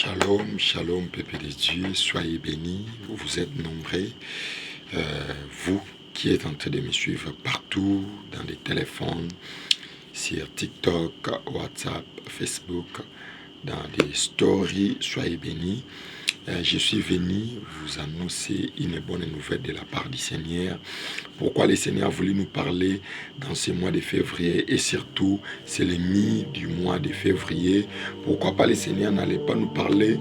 Shalom, shalom, peuple de Dieu, soyez bénis, vous êtes nombreux, vous qui êtes en train de me suivre partout, dans les téléphones, sur TikTok, WhatsApp, Facebook, dans des stories, soyez bénis. Je suis venu vous annoncer une bonne nouvelle de la part du Seigneur. Pourquoi le Seigneur a voulu nous parler dans ce mois de février et surtout c'est le mi du mois de février. Pourquoi pas le Seigneur n'allait pas nous parler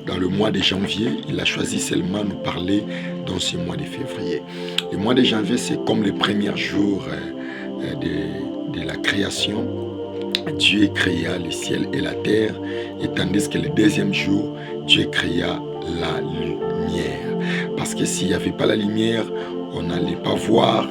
dans le mois de janvier? Il a choisi seulement nous parler dans ce mois de février. Le mois de janvier, c'est comme le premier jour de la création. Dieu créa le ciel et la terre, et tandis que le deuxième jour, Dieu créa la lumière. Parce que s'il n'y avait pas la lumière, on n'allait pas voir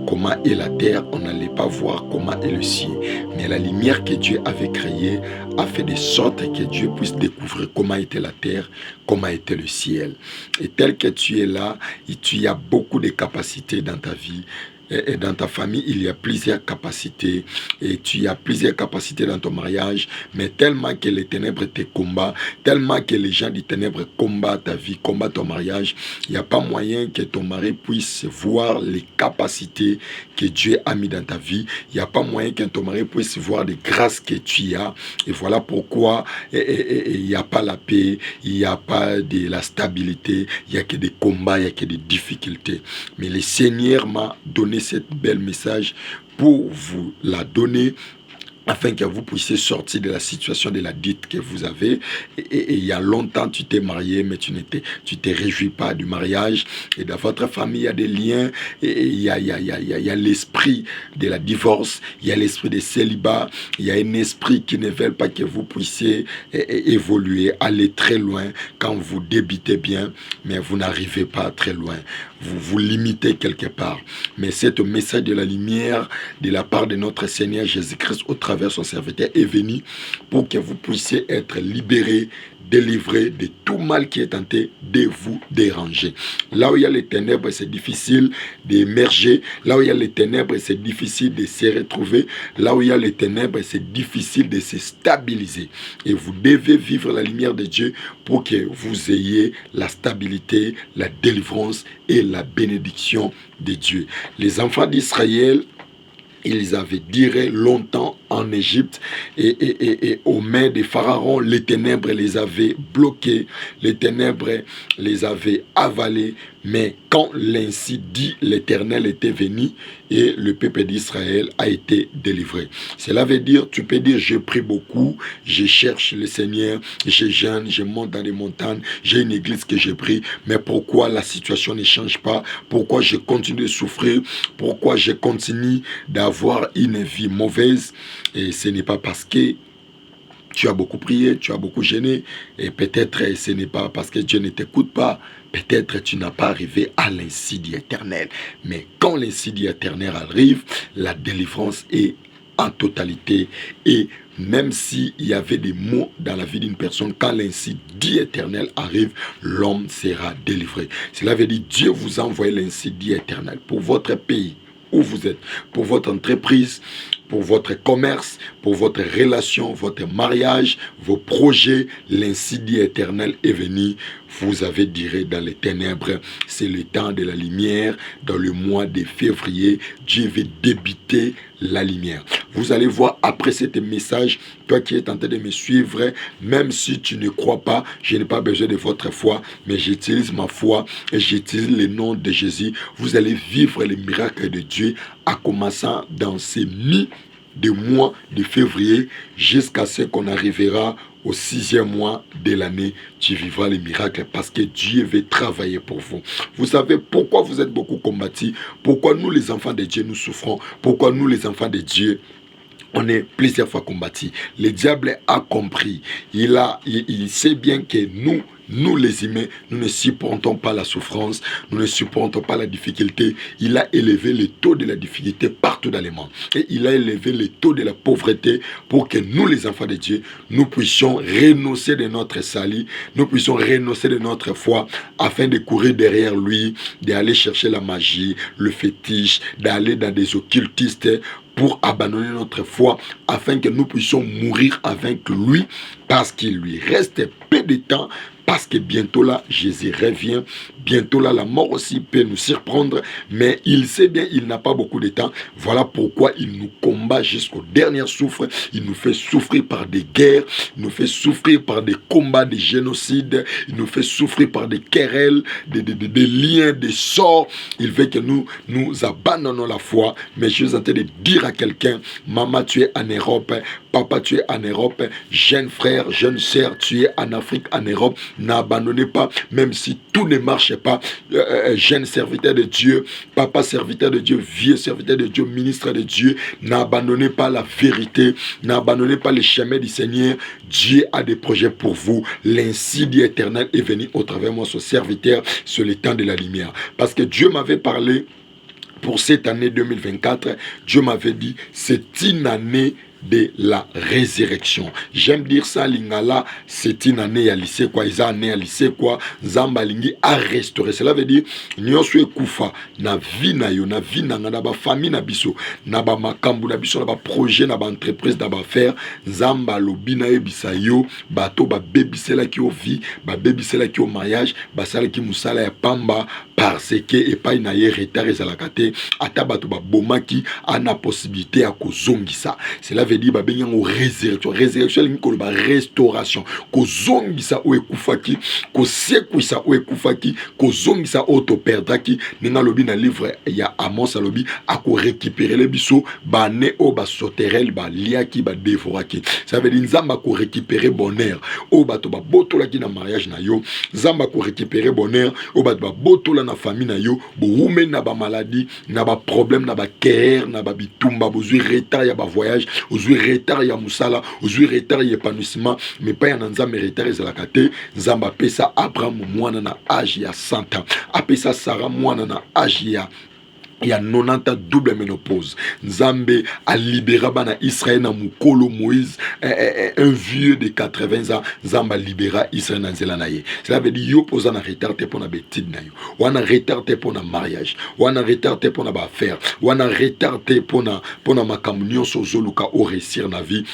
comment est la terre, on n'allait pas voir comment est le ciel. Mais la lumière que Dieu avait créée a fait de sorte que Dieu puisse découvrir comment était la terre, comment était le ciel. Et tel que tu es là, tu as beaucoup de capacités dans ta vie. Et dans ta famille, il y a plusieurs capacités. Et tu as plusieurs capacités dans ton mariage. Mais tellement que les ténèbres te combattent, tellement que les gens des ténèbres combattent ta vie, combattent ton mariage, il n'y a pas moyen que ton mari puisse voir les capacités que Dieu a mis dans ta vie. Il n'y a pas moyen que ton mari puisse voir les grâces que tu as. Et voilà pourquoi il n'y a pas la paix, il n'y a pas de la stabilité, il n'y a que des combats, il n'y a que des difficultés. Mais le Seigneur m'a donné cette belle message pour vous la donner afin que vous puissiez sortir de la situation de la dette que vous avez. Et il y a longtemps, tu t'es marié, mais tu te réjouis pas du mariage. Et dans votre famille, il y a des liens. Et il y a l'esprit de la divorce. Il y a l'esprit de célibat. Il y a un esprit qui ne veut pas que vous puissiez évoluer, aller très loin. Quand vous débitez bien, mais vous n'arrivez pas très loin. Vous vous limitez quelque part. Mais cette message de la lumière de la part de notre Seigneur Jésus-Christ au travers son serviteur est venu pour que vous puissiez être libérés, délivrés de tout mal qui est tenté de vous déranger. Là où il y a les ténèbres, c'est difficile d'émerger. Là où il y a les ténèbres, c'est difficile de se retrouver. Là où il y a les ténèbres, c'est difficile de se stabiliser. Et vous devez vivre la lumière de Dieu pour que vous ayez la stabilité, la délivrance et la bénédiction de Dieu. Les enfants d'Israël, ils avaient duré longtemps en Égypte et aux mains des pharaons, les ténèbres les avaient bloqués, les ténèbres les avaient avalés. Mais quand l'ainsi dit l'Éternel était venu et le peuple d'Israël a été délivré. Cela veut dire, tu peux dire, je prie beaucoup, je cherche le Seigneur, je jeûne, je monte dans les montagnes, j'ai une église que je prie, mais pourquoi la situation ne change pas? Pourquoi je continue de souffrir? Pourquoi je continue d'avoir une vie mauvaise? Et ce n'est pas parce que tu as beaucoup prié, tu as beaucoup gêné, et peut-être ce n'est pas parce que Dieu ne t'écoute pas, peut-être tu n'as pas arrivé à l'insigne éternel. Mais quand l'insigne éternel arrive, la délivrance est en totalité. Et même s'il y avait des maux dans la vie d'une personne, quand l'insigne éternel arrive, l'homme sera délivré. Cela veut dire Dieu vous a envoyé l'insigne éternel pour votre pays où vous êtes, pour votre entreprise, pour votre commerce, pour votre relation, votre mariage, vos projets. L'insigne éternel est venu. Vous avez diré dans les ténèbres, c'est le temps de la lumière. Dans le mois de février, Dieu veut débiter la lumière. Vous allez voir après ce message, toi qui es en train de me suivre, même si tu ne crois pas, je n'ai pas besoin de votre foi, mais j'utilise ma foi et j'utilise le nom de Jésus. Vous allez vivre les miracles de Dieu en commençant dans ces de mois de février jusqu'à ce qu'on arrivera au 6e mois de l'année. Tu vivras les miracles parce que Dieu veut travailler pour vous. Vous savez pourquoi vous êtes beaucoup combattus, pourquoi nous les enfants de Dieu nous souffrons, pourquoi nous les enfants de Dieu on est plusieurs fois combattus. Le diable a compris. Il sait bien que nous les humains, nous ne supportons pas la souffrance, nous ne supportons pas la difficulté. Il a élevé le taux de la difficulté partout dans le monde. Et il a élevé le taux de la pauvreté pour que nous, les enfants de Dieu, nous puissions renoncer de notre salut, nous puissions renoncer de notre foi afin de courir derrière lui, d'aller chercher la magie, le fétiche, d'aller dans des occultistes pour abandonner notre foi afin que nous puissions mourir avec lui parce qu'il lui reste peu de temps, parce que bientôt là, Jésus revient. Bientôt là, la mort aussi peut nous surprendre. Mais il sait bien, il n'a pas beaucoup de temps. Voilà pourquoi il nous combat jusqu'au dernier souffle. Il nous fait souffrir par des guerres. Il nous fait souffrir par des combats, des génocides. Il nous fait souffrir par des querelles, des liens, des sorts. Il veut que nous abandonnons la foi. Mais je suis en train de dire à quelqu'un, maman, tu es en Europe. Papa, tu es en Europe. Jeune frère, jeune sœur, tu es en Afrique, en Europe. N'abandonnez pas, même si tout ne marche pas. Jeune serviteur de Dieu, papa serviteur de Dieu, vieux serviteur de Dieu, ministre de Dieu, n'abandonnez pas la vérité, n'abandonnez pas les chemins du Seigneur. Dieu a des projets pour vous. L'insigne éternel est venu au travers de moi, son serviteur, sur le temps de la lumière. Parce que Dieu m'avait parlé pour cette année 2024. Dieu m'avait dit, c'est une année de la résurrection. J'aime dire ça, lingala, c'est une année à lycée quoi, ils ont année à lycée quoi, Zamba lingi a restauré. Cela veut dire, nyonso ekufa na vie na yo, na vie na ba famille na biso, na ba makambu na biso, na ba projet, na ba entreprise, na ba affaire, Zamba lobi na ebisa yo, bato ba bebisela ki o vie, ba bebisela ki o mariage, ba sala ki musala ya pamba, parce que epai na ye retard ezalaka te, ata bato ba bomaki ana possibilité à kozongisa. Cela veut dire babengi ngo résurrection. Résurrection lingi koloba restauration. Kozongisa o ekufaki, kosekwisa o ekufaki, kozongisa o to perdaki. Ninga lobi na livre ya Amos alobi ako récupérer les biso ba ne o ba soterel ba liaki ba dévoraki. Ça veut dire nzamba ko récupérer bonheur o bato ba botolaki na mariage na yo, nzamba ko récupérer bonheur o bato ba botola na famille na yo, bo wume na ba maladie, na ba problème, na ba guerre, na ba bitumba, bozui retard ya ba voyage, ozui retard ya musala, ozui retard ya épanouissement, mais pas ya nzamba retard ezalaka te. Nzamba pesa Abraham mwana na âge ya 100 ans, apesa Sarah mwana na âge ya 90 ans double ménopause. Nzambe a libéré bana Israël na mukolo Moïse, un vieux de 80 ans. Nzamba libéra Israël na nzela na ye. Cela veut dire yo posa na retard te pona betide na yo. Wana retard te pona mariage. Wana retard te pona ba affaire. Wana retard te pona makambu nyonso zoluka o réussir na vie.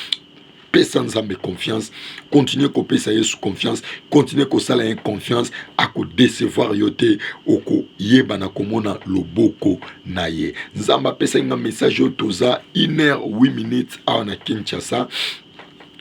Pesa nzambe confiance, continuez ko pesa Yesu confiance, continuez ko sala en confiance, ako décevoir yote, oko yeba na komona loboko na ye. Nzamba pesa nga message yo toza 1h08 à na Kinshasa,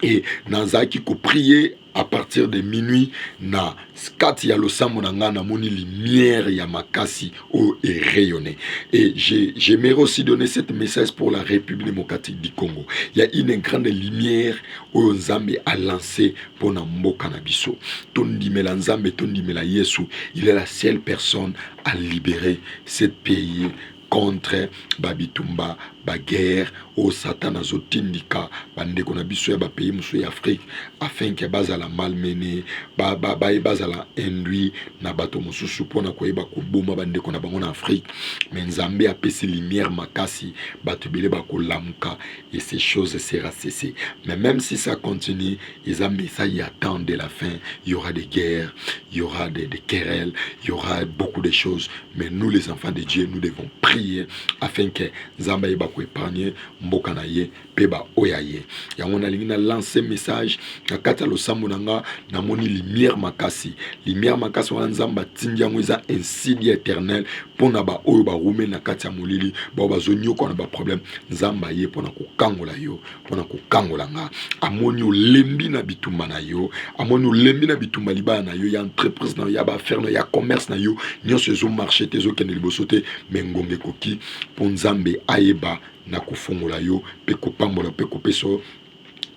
et nazaki ko prier à partir de minuit na skati ya losambo na nga na moni lumière ya makasi o est rayonné. Et j'aimerais aussi donner cette message pour la République démocratique du Congo. Il y a une grande lumière o Nzambe a lancé pour na mboka na biso. Tondimela Nzambe, tondimela Yesu, il est la seule personne à libérer ce pays contre babitumba baguerre au Satan azotindika bandeko na biso ya ba pays musu ya Afrique, afin que bazala malmené bazala induit na bato mususu pona koyeba koboma bandeko na bango na Afrique. Mais Nzambe apesi lumière makasi bato bele bakolamuka, et ces choses sera cessées. Mais même si ça continue, Nzambe ça y attend de la fin, il y aura des guerres, il y aura des querelles, il y aura beaucoup de choses. Mais nous les enfants de Dieu, nous devons prier afin que Nzambe ba ko épargner mboka na ye peba oyaye. Yango na lingi na lancer message na kata lo sambo nanga na moni lumière makasi wana Nzamba tindi yango eza insigne éternel pona ba oyo ba rume na kata molili ba bazonyo ko na ba problème. Nzamba ye pona ko kangola yo, pona ko kangola nga, amoni olembi na bitumba na yo, amoni olembi na bitumba libana na yo, ya entreprise na yo, ya ba affaire na yo, ya commerce na yo, nyonso ezo marché te, ezo kende liboso te, mais ngombe koki pour Nzambe ayeba na kofongola yo pe kopambola pe kopeso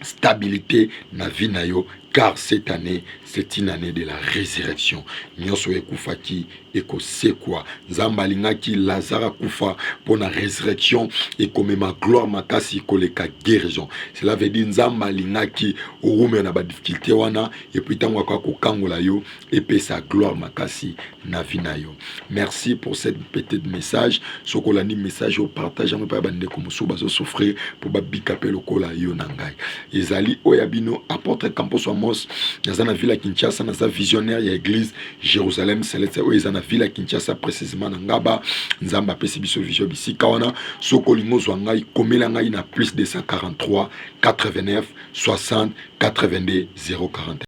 stabilité na vie na yo, car cette année c'est une année de la résurrection. Nyonso ekufaki ekosekwa. Nzamba alingaki Lazare kufa pour la résurrection et comme ma gloire makasi koleka guérison. Cela veut dire Nzamba alingaki orume na ba difficulté wana, et puis tango kwa kokangola yo et puis sa gloire makasi na vie na yo. Merci pour cette petite message. Sokolani message au partage en pa bande comme so bazo souffrir pour ba bikape lokola yo nangai. Ezali oyabino apôtre Campos Amos, dans la ville à Kinshasa, dans sa visionnaire, il y a l'église Jérusalem Céleste, où ils en la ville à Kinshasa précisément na Ngaba nzamba pesi biso vision bisika wana soko lingo zwa ngai komela ngai na plus 243 89 60 82 041